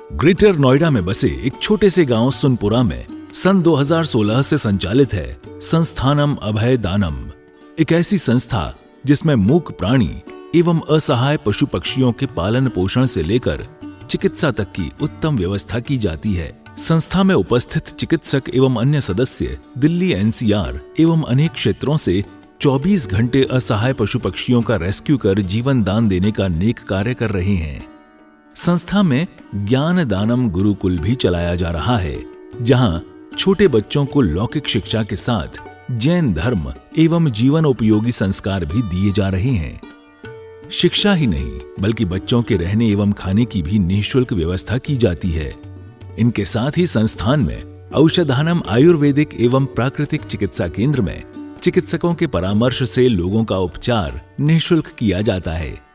Greater Noida में बसे एक छोटे से गांव सुनपुरा में सन 2016 से संचालित है संस्थानम अभय दानम, एक ऐसी संस्था जिसमें मूक प्राणी एवं असहाय पशु पक्षियों के पालन पोषण से लेकर चिकित्सा तक की उत्तम व्यवस्था की जाती है। संस्था में उपस्थित चिकित्सक एवं अन्य सदस्य दिल्ली एनसीआर एवं अनेक क्षेत्रों से 24 घंटे असहाय पशु पक्षियों का रेस्क्यू कर जीवन दान देने का नेक कार्य कर रहे हैं। संस्था में ज्ञान दानम गुरुकुल भी चलाया जा रहा है, जहां छोटे बच्चों को लौकिक शिक्षा के साथ जैन धर्म एवं जीवन उपयोगी संस्कार भी दिए जा रहे हैं। शिक्षा ही नहीं बल्कि बच्चों के रहने एवं खाने की भी निःशुल्क व्यवस्था की जाती है। इनके साथ ही संस्थान में औषधानम आयुर्वेदिक एवं प्राकृतिक चिकित्सा केंद्र में चिकित्सकों के परामर्श से लोगों का उपचार निःशुल्क किया जाता है।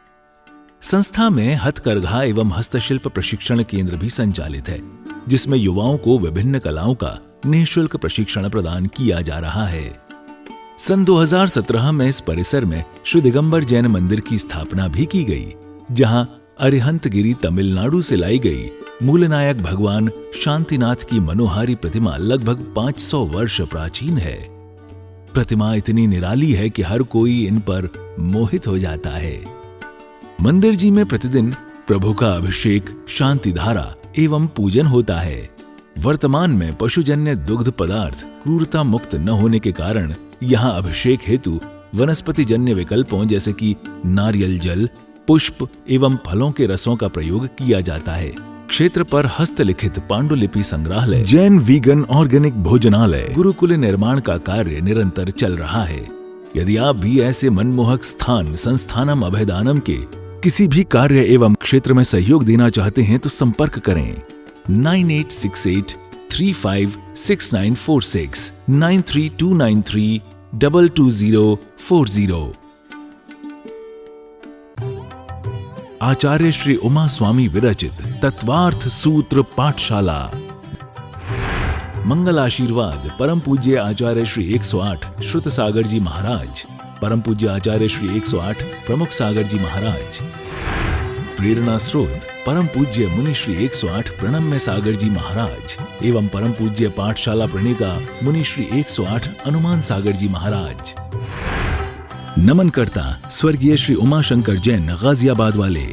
संस्था में हथकरघा एवं हस्तशिल्प प्रशिक्षण केंद्र भी संचालित है, जिसमें युवाओं को विभिन्न कलाओं का निःशुल्क प्रशिक्षण प्रदान किया जा रहा है। सन 2017 में इस परिसर में श्री दिगंबर जैन मंदिर की स्थापना भी की गई, जहां अरिहंतगिरी तमिलनाडु से लाई गई मूलनायक भगवान शांतिनाथ की मनोहारी प्रतिमा लगभग 500 वर्ष प्राचीन है। प्रतिमा इतनी निराली है कि हर कोई इन पर मोहित हो जाता है। मंदिर जी में प्रतिदिन प्रभु का अभिषेक, शांति धारा एवं पूजन होता है। वर्तमान में पशुजन्य दुग्ध पदार्थ क्रूरता मुक्त न होने के कारण यहाँ अभिषेक हेतु वनस्पति जन्य विकल्पों जैसे कि नारियल जल, पुष्प एवं फलों के रसों का प्रयोग किया जाता है। क्षेत्र पर हस्तलिखित पांडुलिपि संग्रहालय, जैन वीगन ऑर्गेनिक भोजनालय, गुरुकुल निर्माण का कार्य निरंतर चल रहा है। यदि आप भी ऐसे मनमोहक स्थान संस्थानम अभयदानम के किसी भी कार्य एवं क्षेत्र में सहयोग देना चाहते हैं तो संपर्क करें 9868356946 9329322040। आचार्य श्री उमा स्वामी विरचित तत्वार्थ सूत्र पाठशाला। मंगल आशीर्वाद परम पूज्य आचार्य श्री 108 श्रुत सागर जी महाराज, परम पूज्य आचार्य श्री 108 प्रमुख सागर जी महाराज। प्रेरणा स्रोत परम पूज्य मुनि श्री 108 प्रणम्य सागर जी महाराज एवं परम पूज्य पाठशाला प्रणेता मुनि श्री 108 हनुमान सागर जी महाराज। नमन करता स्वर्गीय श्री उमाशंकर जैन गाजियाबाद वाले।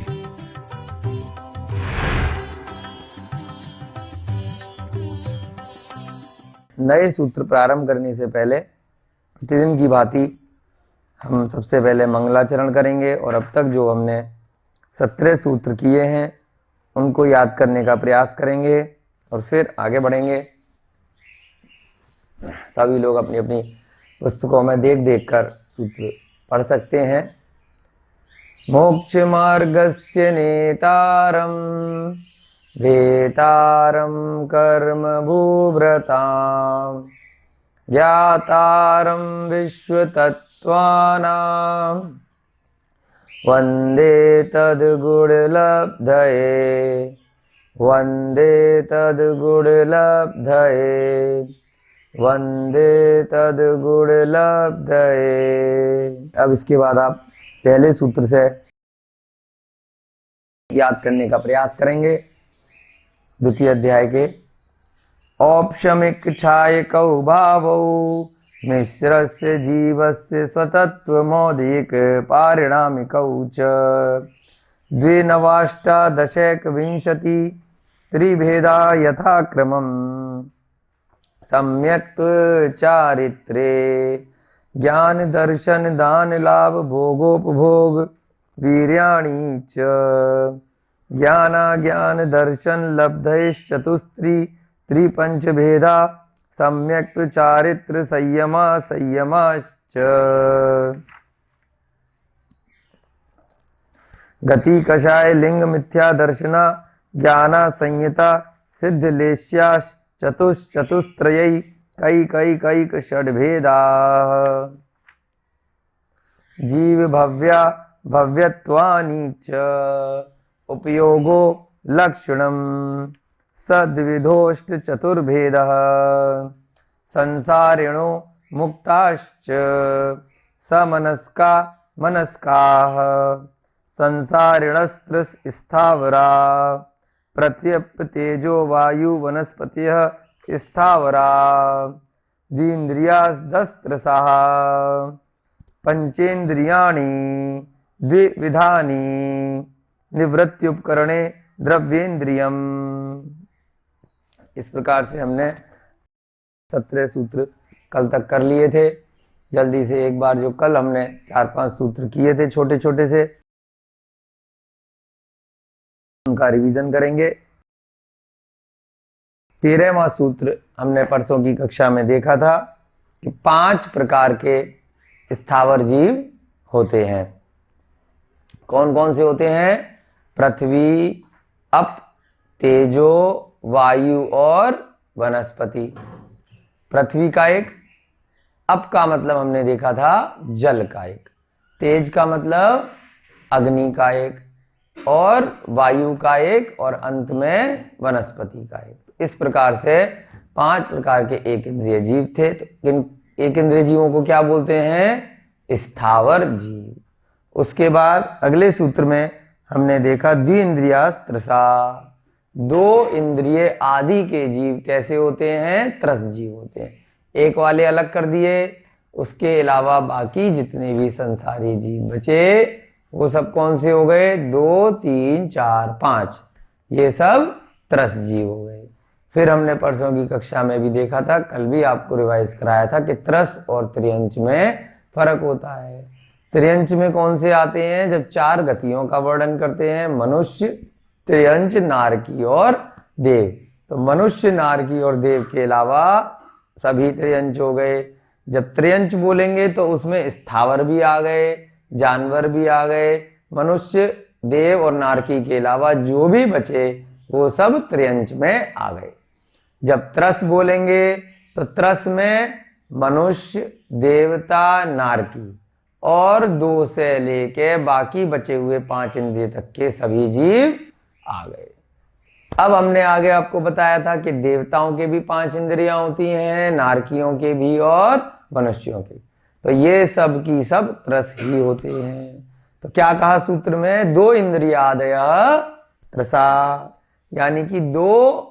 नए सूत्र प्रारंभ करने से पहले प्रतिदिन की भांति हम सबसे पहले मंगलाचरण करेंगे और अब तक जो हमने 17 सूत्र किए हैं उनको याद करने का प्रयास करेंगे और फिर आगे बढ़ेंगे। सभी लोग अपनी अपनी पुस्तकों में देख देख कर सूत्र पढ़ सकते हैं। मोक्ष मार्गस्य नेतारम वेतारम कर्म भूभृताम ज्ञातारम विश्वतत्त्वानां वन्दे तद्गुणलब्धये, वन्दे तद्गुणलब्धये, वन्दे तद्गुणलब्धये। अब इसके बाद आप पहले सूत्र से याद करने का प्रयास करेंगे। द्वितीय अध्याय के औपशमिक छायकौ भावौ मिश्रस्य जीवस्य स्वतत्वमौलिक पारिणामिकौ च द्विनवाष्टादशैकविंशति त्रिभेदा यथाक्रमम् सम्यक् चारित्रे ज्ञान दर्शन दान लाभ भोगोपभोग वीर्याणि च ज्ञान दर्शन लब्धैश्चतुस्त्री त्रिपंच भेदा सम्यक् चारित्र संयमाश्च गति कषाय लिंग मिथ्या दर्शना ज्ञाना संयता सिद्धलेश्याश्च चतुश्चतुस्त्रयै कैक षड्भेदा जीव भव्या भव्यत्वानि च उपयोगो लक्षणम सद्विधोष्ट चतुर्भेदः संसारिणो मुक्ताश्च समनस्का मनस्काः संसारिणस्त्र स्थावरा पृथ्व्यप तेजो वायु वनस्पतिः स्थावरा द्विन्द्रियास्तस्त्रसाः पंचेन्द्रियाणि द्विविधानि निवृत्त्युपकरणे द्रव्येन्द्रियम। इस प्रकार से हमने 17 सूत्र कल तक कर लिए थे। जल्दी से एक बार जो कल हमने 4-5 सूत्र किए थे छोटे छोटे से, उनका रिवीजन करेंगे। 13वां सूत्र हमने परसों की कक्षा में देखा था कि 5 प्रकार के स्थावर जीव होते हैं। कौन कौन से होते हैं? पृथ्वी, अप, तेजो, वायु और वनस्पति। पृथ्वी का एक, अप का मतलब हमने देखा था जल का एक, तेज का मतलब अग्नि का एक, और वायु का एक, और अंत में वनस्पति का एक। इस प्रकार से 5 प्रकार के एक इंद्रिय जीव थे। तो इन एक इंद्रिय जीवों को क्या बोलते हैं? स्थावर जीव। उसके बाद अगले सूत्र में हमने देखा द्विइंद्रियास्त्रसा, 2 इंद्रिय आदि के जीव कैसे होते हैं? त्रस जीव होते हैं। एक वाले अलग कर दिए, उसके अलावा बाकी जितने भी संसारी जीव बचे वो सब कौन से हो गए? 2, 3, 4, 5, ये सब त्रस जीव हो गए। फिर हमने परसों की कक्षा में भी देखा था, कल भी आपको रिवाइज कराया था कि त्रस और त्रियंच में फर्क होता है। त्रियंच में कौन से आते हैं? जब 4 गतियों का वर्णन करते हैं, मनुष्य, त्रियंच, नारकी और देव। तो मनुष्य, नारकी और देव के अलावा सभी त्रियंच हो गए। जब त्रियंच बोलेंगे तो उसमें स्थावर भी आ गए, जानवर भी आ गए। मनुष्य, देव और नारकी के अलावा जो भी बचे वो सब त्रियंच में आ गए। जब त्रस बोलेंगे तो त्रस में मनुष्य, देवता, नारकी और 2 से लेके बाकी बचे हुए 5 इंद्रिय तक के सभी जीव आ गए। अब हमने आगे आपको बताया था कि देवताओं के भी 5 इंद्रियां होती हैं, नारकियों के भी और मनुष्यों के। तो ये सब की सब त्रस ही होते हैं। तो क्या कहा सूत्र में? 2 इंद्रियादय त्रसा, यानी कि 2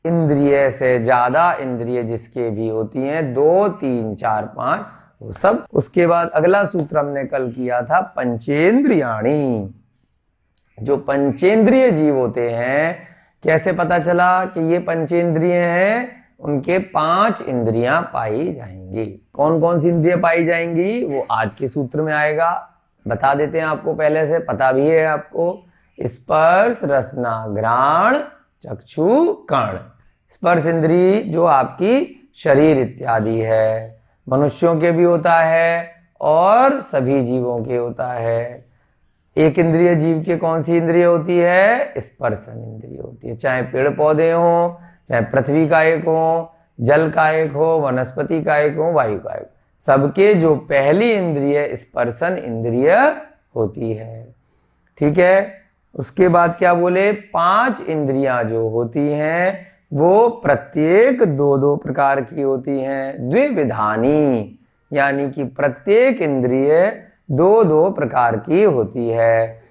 इंद्रिय से ज्यादा इंद्रिय जिसके भी होती हैं, 2, 3, 4, 5, वो सब। उसके बाद अगला सूत्र हमने कल किया था पंचेंद्रियाणी। जो पंचेंद्रिय जीव होते हैं, कैसे पता चला कि ये पंचेंद्रिय हैं? उनके 5 इंद्रियां पाई जाएंगी। कौन कौन सी इंद्रियां पाई जाएंगी वो आज के सूत्र में आएगा। बता देते हैं, आपको पहले से पता भी है आपको। स्पर्श, रसना, घ्राण, चक्षु, कर्ण। स्पर्श इंद्री जो आपकी शरीर इत्यादि है, मनुष्यों के भी होता है और सभी जीवों के होता है। एक इंद्रिय जीव के कौन सी इंद्रिय होती है? स्पर्शन इंद्रिय होती है। चाहे पेड़ पौधे हो, चाहे पृथ्वी का एक हो, जल का एक हो, वनस्पति का एक हो, वायु का एक, सबके जो पहली इंद्रिय स्पर्शन इंद्रिय होती है। ठीक है। उसके बाद क्या बोले? 5 इंद्रियां जो होती हैं वो प्रत्येक 2-2 प्रकार की होती हैं। द्विविधानी, यानी कि प्रत्येक इंद्रिय 2-2 प्रकार की होती है।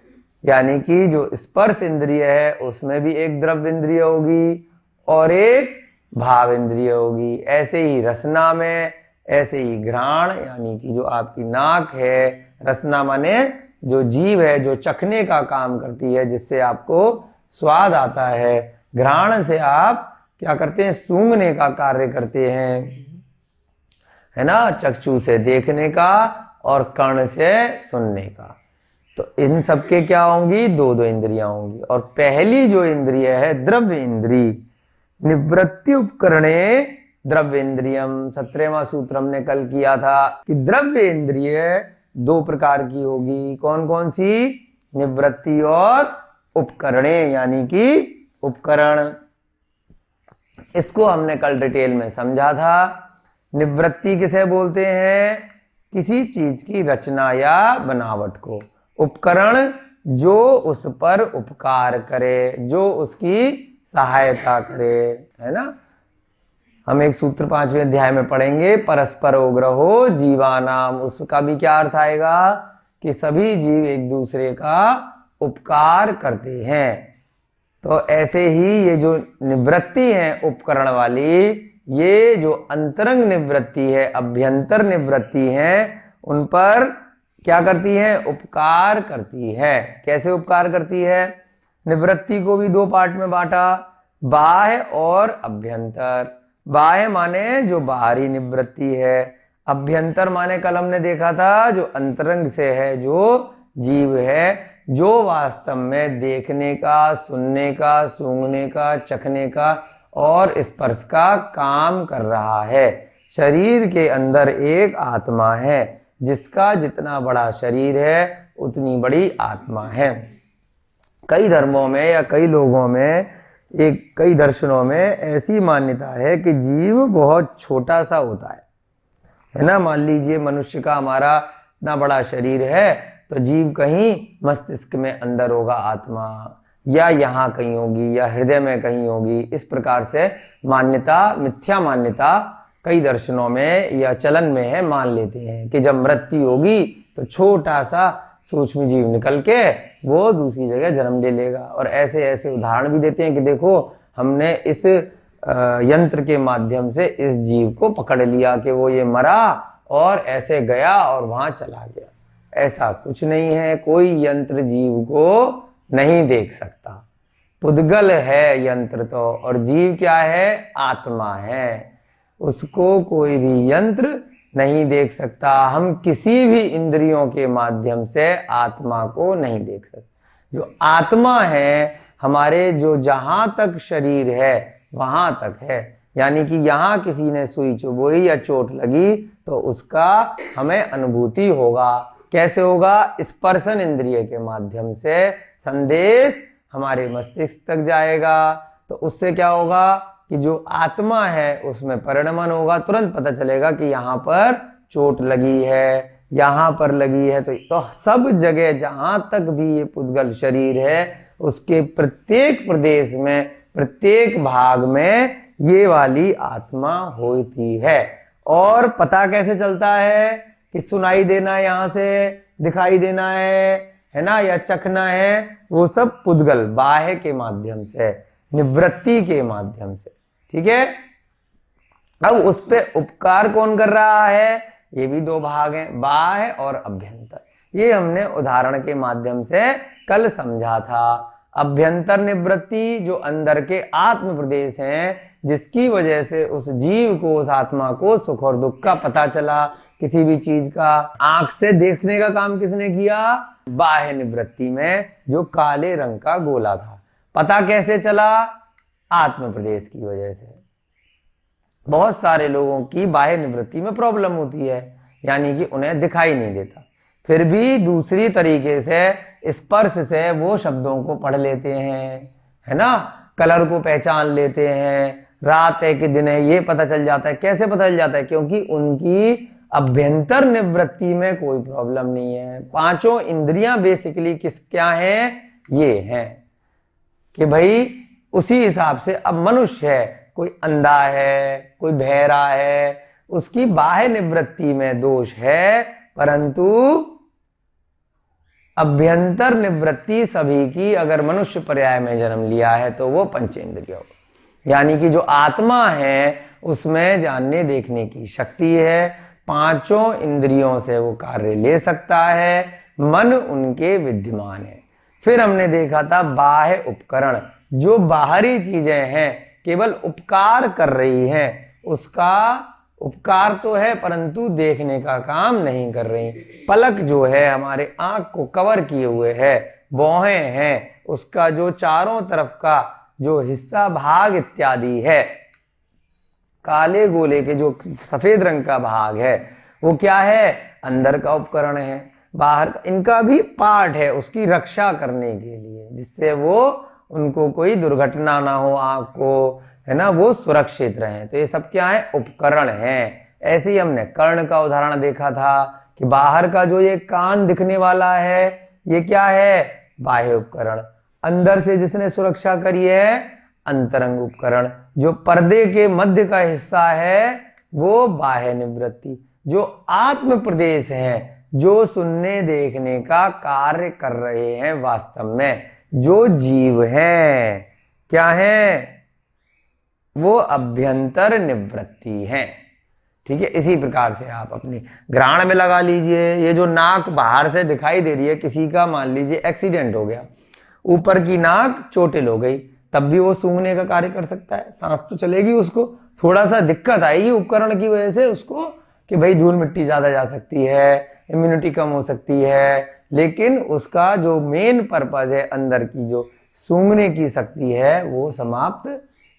यानी कि जो स्पर्श इंद्रिय है उसमें भी एक द्रव्य इंद्रिय होगी और एक भाव इंद्रिय होगी। ऐसे ही रसना में, ऐसे ही घ्राण, यानी कि जो आपकी नाक है, रसना माने जो जीव है जो चखने का काम करती है, जिससे आपको स्वाद आता है। घ्राण से आप क्या करते हैं? सूंघने का कार्य करते हैं, है ना। चक्षु से देखने का और कर्ण से सुनने का। तो इन सबके क्या होंगी? 2-2 इंद्रियां होंगी। और पहली जो इंद्रिय है द्रव्य इंद्री, निवृत्ति उपकरणे द्रव्य इंद्रियम। 17वां सूत्र हमने कल किया था कि द्रव्य इंद्रिय 2 प्रकार की होगी। कौन कौन सी? निवृत्ति और उपकरणे, यानी कि उपकरण। इसको हमने कल डिटेल में समझा था। निवृत्ति किसे बोलते हैं? किसी चीज की रचना या बनावट को। उपकरण जो उस पर उपकार करे, जो उसकी सहायता करे, है ना। हम एक सूत्र 5वें अध्याय में पढ़ेंगे, परस्परो ग्रहो जीवानाम। उसका भी क्या अर्थ आएगा? कि सभी जीव एक दूसरे का उपकार करते हैं। तो ऐसे ही ये जो निवृत्ति है उपकरण वाली, ये जो अंतरंग निवृत्ति है, अभ्यंतर निवृत्ति है, उन पर क्या करती है? उपकार करती है। कैसे उपकार करती है? निवृत्ति को भी दो पार्ट में बांटा, बाह्य और अभ्यंतर। बाह्य माने जो बाहरी निवृत्ति है, अभ्यंतर माने कल हमने देखा था जो अंतरंग से है, जो जीव है, जो वास्तव में देखने का, सुनने का, सूंघने का, चखने का और स्पर्श का काम कर रहा है। शरीर के अंदर एक आत्मा है, जिसका जितना बड़ा शरीर है उतनी बड़ी आत्मा है। कई धर्मों में या कई लोगों में, कई दर्शनों में ऐसी मान्यता है कि जीव बहुत छोटा सा होता है ना। मान लीजिए मनुष्य का हमारा इतना बड़ा शरीर है, तो जीव कहीं मस्तिष्क में अंदर होगा आत्मा, या यहाँ कहीं होगी, या हृदय में कहीं होगी। इस प्रकार से मान्यता, मिथ्या मान्यता कई दर्शनों में या चलन में है, मान लेते हैं कि जब मृत्यु होगी तो छोटा सा सूक्ष्म जीव निकल के वो दूसरी जगह जन्म ले लेगा। और ऐसे ऐसे उदाहरण भी देते हैं कि देखो हमने इस यंत्र के माध्यम से इस जीव को पकड़ लिया कि वो ये मरा और ऐसे गया और वहां चला गया। ऐसा कुछ नहीं है, कोई यंत्र जीव को नहीं देख सकता। पुद्गल है यंत्र तो, और जीव क्या है? आत्मा है। उसको कोई भी यंत्र नहीं देख सकता। हम किसी भी इंद्रियों के माध्यम से आत्मा को नहीं देख सकते। जो आत्मा है हमारे, जो जहां तक शरीर है वहां तक है, यानी कि यहां किसी ने सुई चुभोई या चोट लगी तो उसका हमें अनुभूति होगा। कैसे होगा? स्पर्शन इंद्रिय के माध्यम से संदेश हमारे मस्तिष्क तक जाएगा। तो उससे क्या होगा कि जो आत्मा है उसमें परिणमन होगा, तुरंत पता चलेगा कि यहाँ पर चोट लगी है, यहाँ पर लगी है। तो सब जगह जहां तक भी ये पुद्गल शरीर है, उसके प्रत्येक प्रदेश में, प्रत्येक भाग में ये वाली आत्मा होती है। और पता कैसे चलता है कि सुनाई देना यहाँ से, दिखाई देना है ना, या चखना है, वो सब पुद्गल बाह्य के माध्यम से, निवृत्ति के माध्यम से। ठीक है। अब उस पे उपकार कौन कर रहा है? ये भी दो भाग हैं, बाह्य और अभ्यंतर। ये हमने उदाहरण के माध्यम से कल समझा था। अभ्यंतर निवृत्ति जो अंदर के आत्म प्रदेश हैं, जिसकी वजह से उस जीव को, उस आत्मा को सुख और दुख का पता चला। किसी भी चीज का आंख से देखने का काम किसने किया? बाह्य निवृत्ति में जो काले रंग का गोला था। पता कैसे चला? आत्म प्रदेश की वजह से। बहुत सारे लोगों की बाह्य निवृत्ति में प्रॉब्लम होती है, यानी कि उन्हें दिखाई नहीं देता, फिर भी दूसरी तरीके से स्पर्श से वो शब्दों को पढ़ लेते हैं, है ना, कलर को पहचान लेते हैं, रात है कि दिन है ये पता चल जाता है। कैसे पता चल जाता है? क्योंकि उनकी अभ्यंतर निवृत्ति में कोई प्रॉब्लम नहीं है। पांचों इंद्रियां बेसिकली क्या हैं? ये हैं कि भाई उसी हिसाब से अब मनुष्य है, कोई अंधा है, कोई बहरा है, उसकी बाह्य निवृत्ति में दोष है, परंतु अभ्यंतर निवृत्ति सभी की, अगर मनुष्य पर्याय में जन्म लिया है तो वो पंचेंद्रिय हो, यानी कि जो आत्मा है उसमें जानने देखने की शक्ति है, पांचों इंद्रियों से वो कार्य ले सकता है, मन उनके विद्यमान है। फिर हमने देखा था बाह्य उपकरण, जो बाहरी चीजें हैं केवल उपकार कर रही हैं, उसका उपकार तो है परंतु देखने का काम नहीं कर रही। पलक जो है हमारे आंख को कवर किए हुए है, भौहें हैं, उसका जो चारों तरफ का जो हिस्सा भाग इत्यादि है, काले गोले के जो सफेद रंग का भाग है, वो क्या है? अंदर का उपकरण है, बाहर का, इनका भी पार्ट है उसकी रक्षा करने के लिए, जिससे वो उनको कोई दुर्घटना ना हो, आंख को, है ना, वो सुरक्षित रहे। तो ये सब क्या है? उपकरण हैं। ऐसे ही हमने कर्ण का उदाहरण देखा था कि बाहर का जो ये कान दिखने वाला है, ये क्या है? बाह्य उपकरण। अंदर से जिसने सुरक्षा करी है, अंतरंग उपकरण। जो पर्दे के मध्य का हिस्सा है वो बाह्य निवृत्ति। जो आत्म प्रदेश है, जो सुनने देखने का कार्य कर रहे हैं, वास्तव में जो जीव हैं, क्या हैं? वो अभ्यंतर निवृत्ति हैं। ठीक है, इसी प्रकार से आप अपनी घ्राण में लगा लीजिए। ये जो नाक बाहर से दिखाई दे रही है, किसी का मान लीजिए एक्सीडेंट हो गया, ऊपर की नाक चोटिल हो गई, तब भी वो सूंघने का कार्य कर सकता है, सांस तो चलेगी। उसको थोड़ा सा दिक्कत आएगी उपकरण की वजह से उसको, कि भाई धूल मिट्टी ज्यादा जा सकती है, इम्यूनिटी कम हो सकती है, लेकिन उसका जो मेन पर्पज है, अंदर की जो सूंघने की शक्ति है, वो समाप्त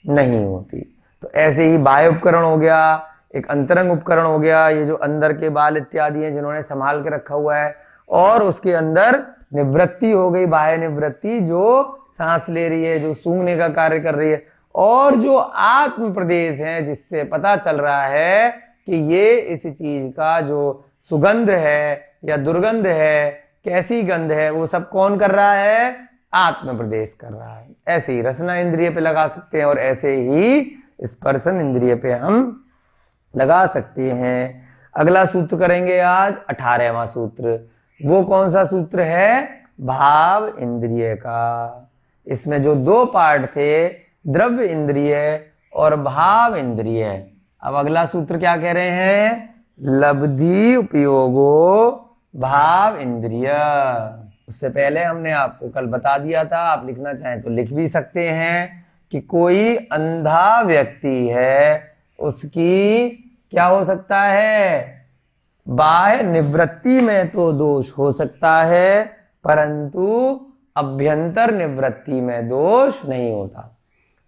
नहीं होती। तो ऐसे ही बाह्य उपकरण हो गया, एक अंतरंग उपकरण हो गया, ये जो अंदर के बाल इत्यादि हैं जिन्होंने संभाल के रखा हुआ है, और उसके अंदर निवृत्ति हो गई, बाह्य निवृत्ति जो सांस ले रही है, जो सूंघने का कार्य कर रही है, और जो आत्म प्रदेश है जिससे पता चल रहा है कि ये इस चीज का जो सुगंध है या दुर्गंध है, कैसी गंध है, वो सब कौन कर रहा है? आत्म प्रदेश कर रहा है। ऐसे ही रसना इंद्रिय पे लगा सकते हैं, और ऐसे ही स्पर्शन इंद्रिय पे हम लगा सकते हैं। अगला सूत्र करेंगे आज 18वां सूत्र। वो कौन सा सूत्र है? भाव इंद्रिय का। इसमें जो दो पार्ट थे, द्रव्य इंद्रिय और भाव इंद्रिय। अब अगला सूत्र क्या कह रहे हैं? लब्धि उपयोगो भाव इंद्रिय। उससे पहले हमने आपको कल बता दिया था, आप लिखना चाहें तो लिख भी सकते हैं, कि कोई अंधा व्यक्ति है, उसकी क्या हो सकता है? बाह्य निवृत्ति में तो दोष हो सकता है, परंतु अभ्यंतर निवृत्ति में दोष नहीं होता।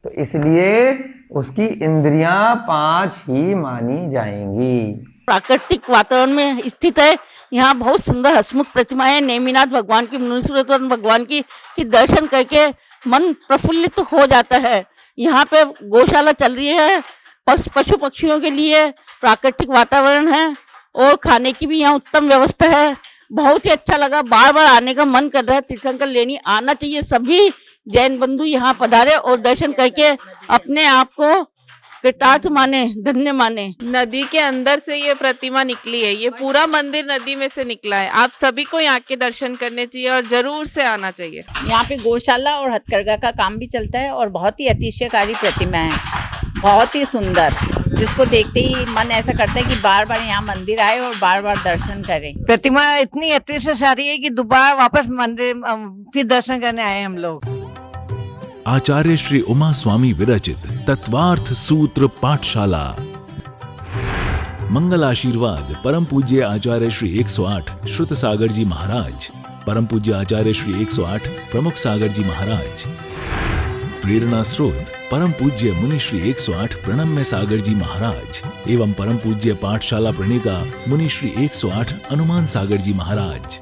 तो इसलिए उसकी इंद्रियां 5 ही मानी जाएंगी। प्राकृतिक वातावरण में स्थित है। यहाँ बहुत सुंदर हसमुख प्रतिमाएं, नेमिनाथ भगवान की, मुनीश्वर भगवान की दर्शन करके मन प्रफुल्लित हो जाता है। यहाँ पे गौशाला चल रही है, पशु पक्षियों के लिए प्राकृतिक वातावरण है, और खाने की भी यहाँ उत्तम व्यवस्था है। बहुत ही अच्छा लगा, बार बार आने का मन कर रहा है। तीर्थंकर लेनी आना चाहिए। सभी जैन बंधु यहाँ पधारे और दर्शन करके अपने आप को कृतार्थ माने, धन्य माने। नदी के अंदर से ये प्रतिमा निकली है, ये पूरा मंदिर नदी में से निकला है। आप सभी को यहाँ के दर्शन करने चाहिए और जरूर से आना चाहिए। यहाँ पे गौशाला और हथकरघा का काम भी चलता है, और बहुत ही अतिशयकारी प्रतिमा है, बहुत ही सुंदर, जिसको देखते ही मन ऐसा करता है कि बार बार यहाँ मंदिर आए और बार बार दर्शन करें। प्रतिमा इतनी अतिशयकारी है कि दोबारा वापस मंदिर फिर दर्शन करने आए हम लोग। आचार्य श्री उमा स्वामी विरचित तत्वार्थ सूत्र पाठशाला। मंगल आशीर्वाद परम पूज्य आचार्य श्री 108 श्रुत सागर जी महाराज, परम पूज्य आचार्य श्री 108 प्रमुख सागर जी महाराज। प्रेरणा स्रोत परम पूज्य मुनि श्री 108 प्रणम्य सागर जी महाराज एवं परम पूज्य पाठशाला प्रणीता मुनि श्री 108 अनुमान सागर जी महाराज।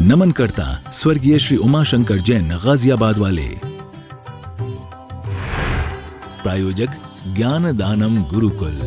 नमन करता स्वर्गीय श्री उमाशंकर जैन गाजियाबाद वाले। प्रायोजक ज्ञान दानम गुरुकुल।